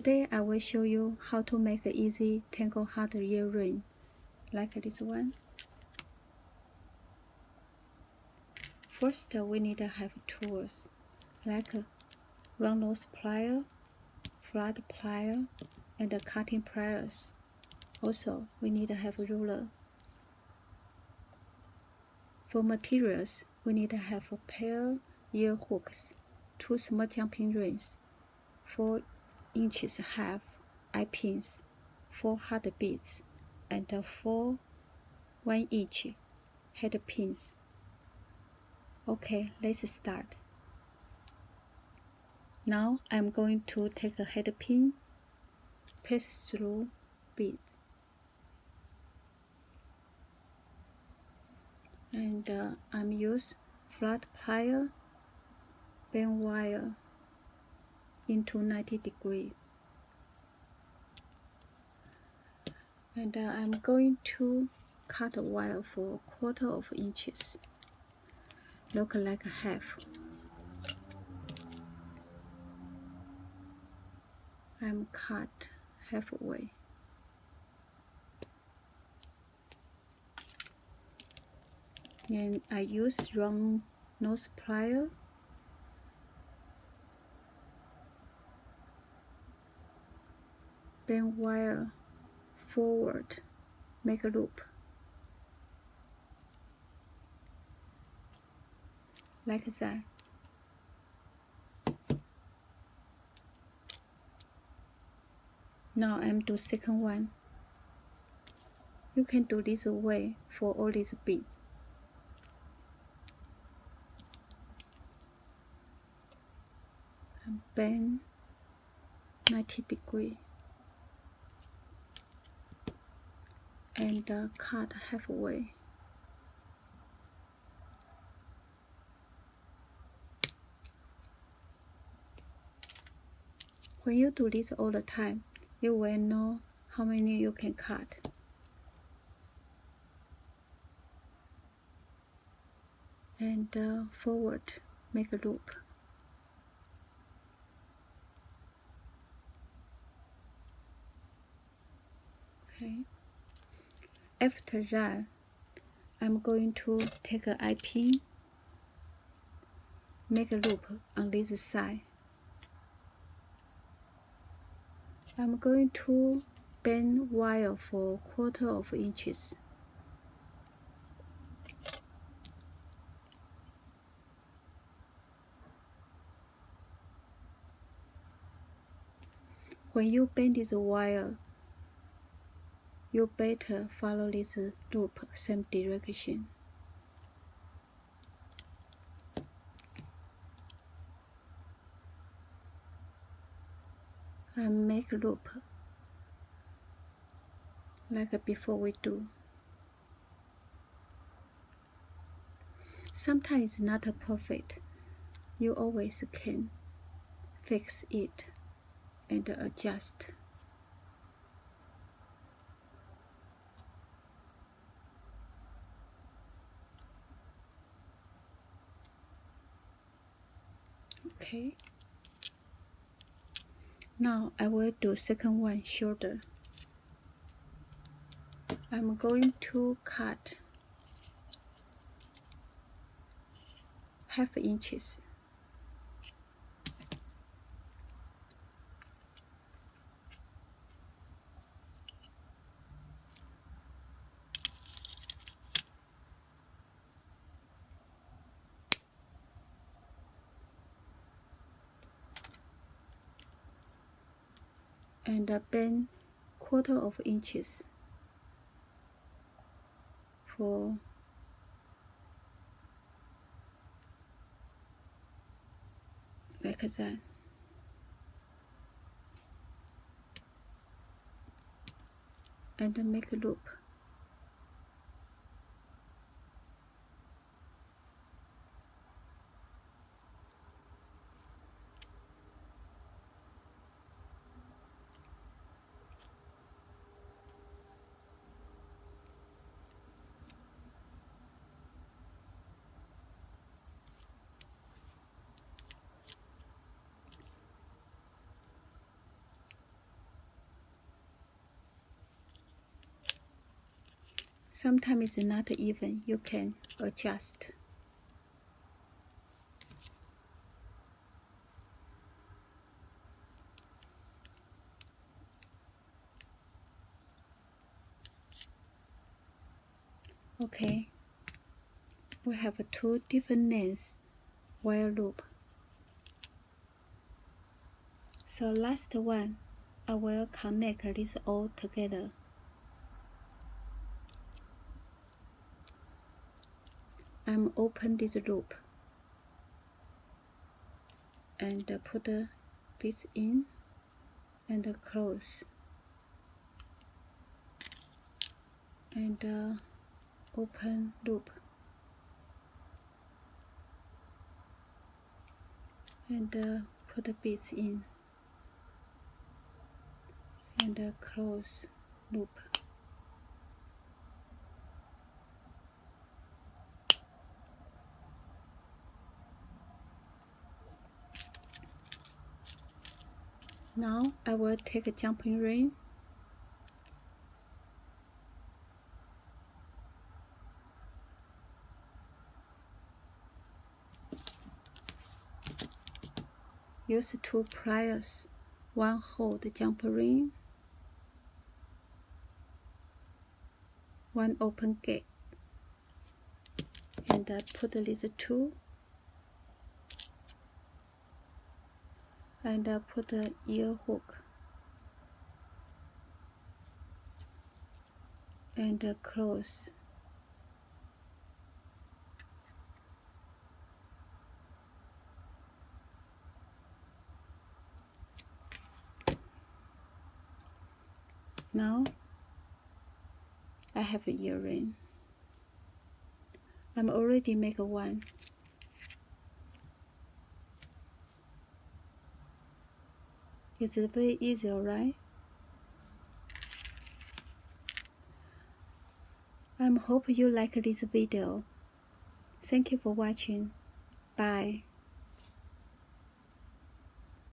Today I will show you how to make an easy Tangle heart earring, like this one. First, we need to have tools, like a round nose plier, flat plier, and cutting pliers. Also, we need to have a ruler. For materials, we need to have a pair ear hooks, 2 small jumping rings, 4 inches half eye pins, 4 hard beads, and 4 1-inch head pins. Okay, let's start. Now I'm going to take a head pin, pass through bead, and I'm use flat plier, bend wire into 90 degrees. And I'm going to cut a wire for 1/4 inches, look like half. I'm cut halfway. And I use round nose plier, bend wire forward, make a loop, like that. Now I'm do second one. You can do this way for all these beads. And bend 90 degrees and cut halfway. When you do this all the time, you will know how many you can cut. And forward, make a loop. Okay. After that, I'm going to take an eye pin, make a loop on this side. I'm going to bend wire for 1/4 inches. When you bend this wire, you better follow this loop same direction. And make a loop like before we do. Sometimes it's not perfect. You always can fix it and adjust. Okay. Now I will do second one shoulder. I'm going to cut 1/2 inches. And bend 1/4 inches for like that. And make a loop. Sometimes it's not even, you can adjust. Okay, we have two different lengths while loop. So last one, I will connect this all together. I'm open this loop and put the beads in and close and open loop and put the beads in and close loop. Now I will take a jumping ring use two pliers, one hold jumping ring, one open gate, and put these two and put the ear hook and close. Now I have an earring. I'm already make one. It's very easy, right? I hope you like this video. Thank you for watching. Bye.